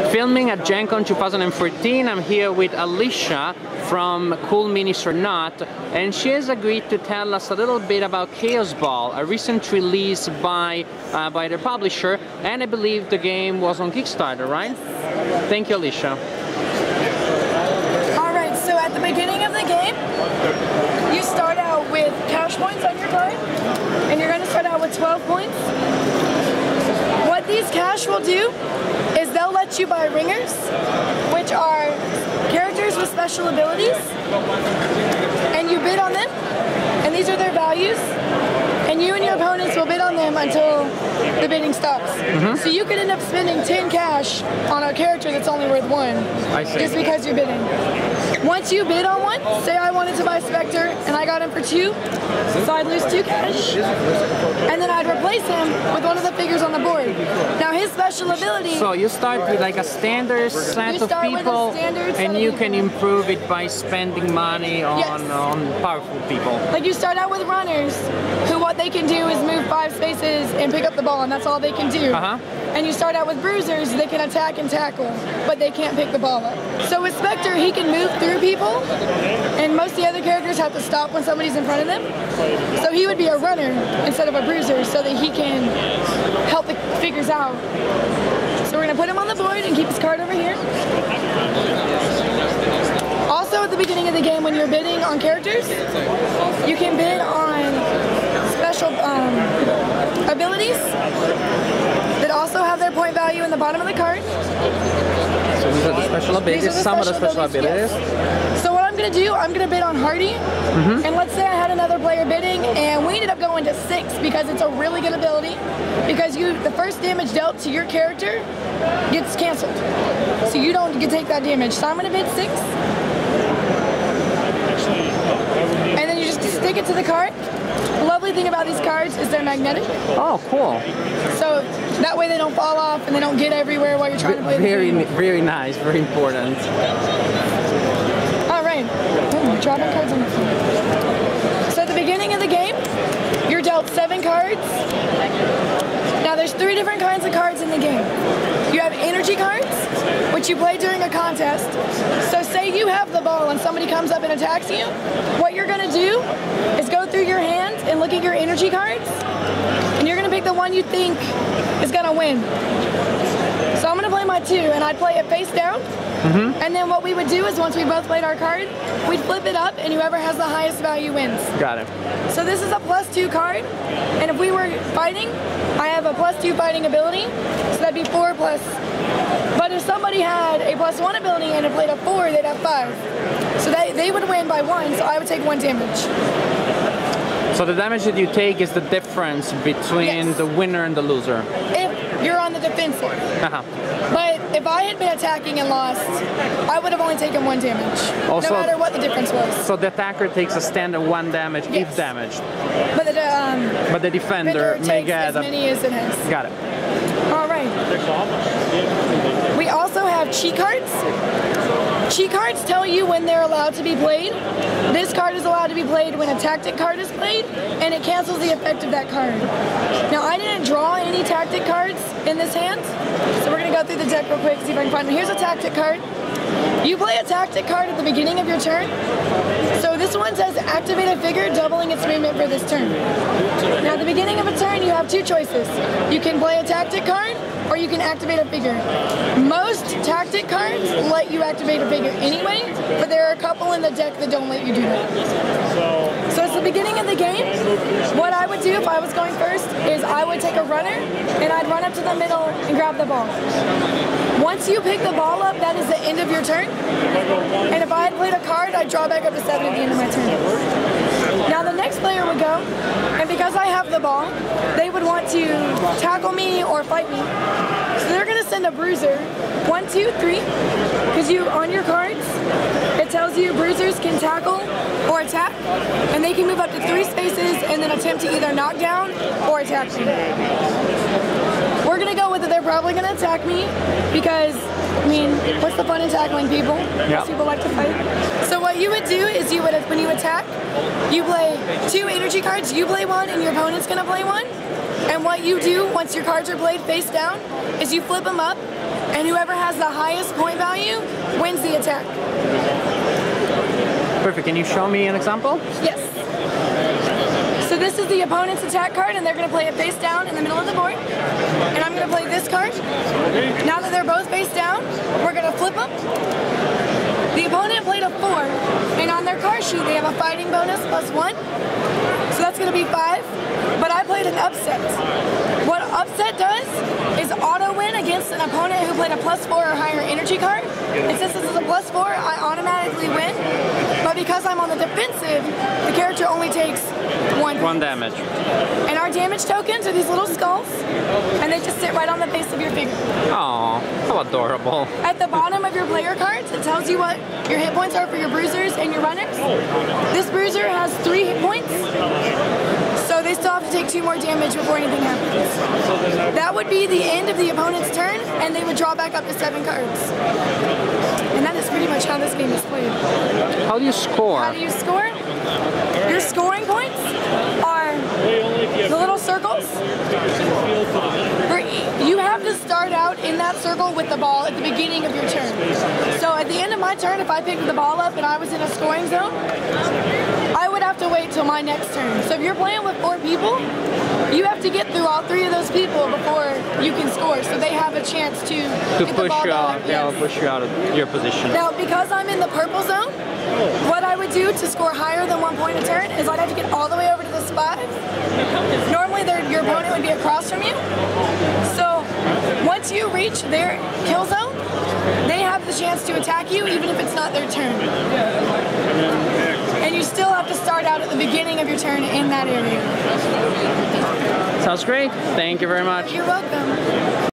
Filming at Gen Con 2014, I'm here with Alicia from Cool Minis or Not, and she has agreed to tell us a little bit about Kaosball, a recent release by the publisher, and I believe the game was on Kickstarter, right? Thank you, Alicia. Alright, so at the beginning of the game, you start out with cash points on your card, and you're going to start out with 12 points. What these cash will do is they'll let you buy ringers, which are characters with special abilities, and you bid on them, and these are their values, and you and your opponents will bid on them until the bidding stops. So you could end up spending 10 cash on a character that's only worth 1, just because you're bidding. Once you bid on one, say I wanted to buy Spectre and I got him for 2, so I'd lose 2 cash, and then I'd replace him with one of the figures on the board. Now his special ability... So you start with like a standard set of people, and you can improve it by spending money on powerful people. Like you start out with runners, who what they can do is move 5 spaces and pick up the ball, and that's all they can do. And you start out with bruisers, they can attack and tackle, but they can't pick the ball up. So with Spectre, he can move through people, and most of the other characters have to stop when somebody's in front of them. So he would be a runner instead of a bruiser, so that he can help the figures out. So we're going to put him on the board and keep his card over here. Also at the beginning of the game, when you're bidding on characters, you can bid on special abilities that also have their point value in the bottom of the card. So these are the special abilities, some of the special abilities. Yes. So what I'm going to do, I'm going to bid on Hardy, and let's say I had another player bidding, and we ended up going to 6 because it's a really good ability, because the first damage dealt to your character gets canceled, so you don't get to take that damage. So I'm going to bid 6, and then you just stick it to the card. The lovely thing about these cards is they're magnetic. Oh, cool. So that way they don't fall off and they don't get everywhere while you're trying to play the game. Very nice, very important. Alright, dropping cards on the floor. So at the beginning of the game, you're dealt 7 cards. Now there's 3 different kinds of cards in the game. You have energy cards, which you play during a contest. So say you have the ball and somebody comes up and attacks you, what you're going to do is go through your hand and look at your energy cards, and you're going to pick the one you think is going to win. So I'm going to play my 2, and I'd play it face down, and then what we would do is once we both played our card, we'd flip it up, and whoever has the highest value wins. Got it. So this is a +2 card, and if we were fighting, I have a +2 fighting ability, so that'd be 4+. But if somebody had a +1 ability and it played a 4, they'd have 5. So they would win by 1, so I would take 1 damage. So the damage that you take is the difference between the winner and the loser. If you're on the defensive. But if I had been attacking and lost, I would have only taken 1 damage, no matter what the difference was. So the attacker takes a standard 1 damage if damaged. But the defender may get as many as it has. Got it. All right. We also have cheat cards. Cheat cards tell you when they're allowed to be played. This card is allowed to be played when a tactic card is played, and it cancels the effect of that card. Now, I didn't draw any tactic cards in this hand, so we're going to go through the deck real quick, see if I can find them. Here's a tactic card. You play a tactic card at the beginning of your turn. So this one says activate a figure, doubling its movement for this turn. Now, at the beginning of a turn, you have 2 choices. You can play a tactic card, or you can activate a figure. Most tactic cards let you activate a figure anyway, but there are a couple in the deck that don't let you do that. So it's the beginning of the game. What I would do if I was going first is I would take a runner, and I'd run up to the middle and grab the ball. Once you pick the ball up, that is the end of your turn. And if I had played a card, I'd draw back up to 7 at the end of my turn. Now the next player would go, and because I have the ball, they would want to tackle me or fight me. So they're going to send a bruiser. 1, 2, 3. Because on your cards, it tells you bruisers can tackle or attack, and they can move up to 3 spaces and then attempt to either knock down or attack me. We're going to go with it. They're probably going to attack me because, I mean, what's the fun in tackling people? Most people like to fight. So what you would do is when you attack, you play 2 energy cards. You play 1 and your opponent's going to play 1. And what you do once your cards are played face down is you flip them up and whoever has the highest point value wins the attack. Perfect. Can you show me an example? Yes. So this is the opponent's attack card, and they're going to play it face down in the middle of the board. And I'm going to play this card. Now that they're both face down, we're going to flip them. The opponent played a 4, and on their card sheet they have a fighting bonus +1. So that's going to be 5. But I played an upset. What upset does is auto win against an opponent who played a +4 or higher energy card. And since this is a +4, I automatically win. But because I'm on the defensive, the character only takes 1 damage. And our damage tokens are these little skulls, and they just sit right on the base of your figure. Oh, how adorable. At the bottom of your player cards, it tells you what your hit points are for your bruisers and your runners. This bruiser has 3 hit points, so they still have to take 2 more damage before anything happens. That would be the end of the opponent's turn, and they would draw back up to 7 cards. And that is pretty much how this game is played. How do you score? How do you score? Your scoring points are the little circles. You have to start out in that circle with the ball at the beginning of your turn. So at the end of my turn, if I picked the ball up and I was in a scoring zone, I would have to wait till my next turn. So if you're playing with 4 people, you have to get through all 3 of those people before you can score, so they have a chance to get the ball back. Yeah, push you out of your position. Now, because I'm in the purple zone, what I would do to score higher than 1 point a turn is I'd have to get all the way over to this 5. Normally, your opponent would be across from you. So once you reach their kill zone, they have the chance to attack you even if it's not their turn. And you still have to start out at the beginning of your turn in that area. Sounds great. Thank you very much. You're welcome.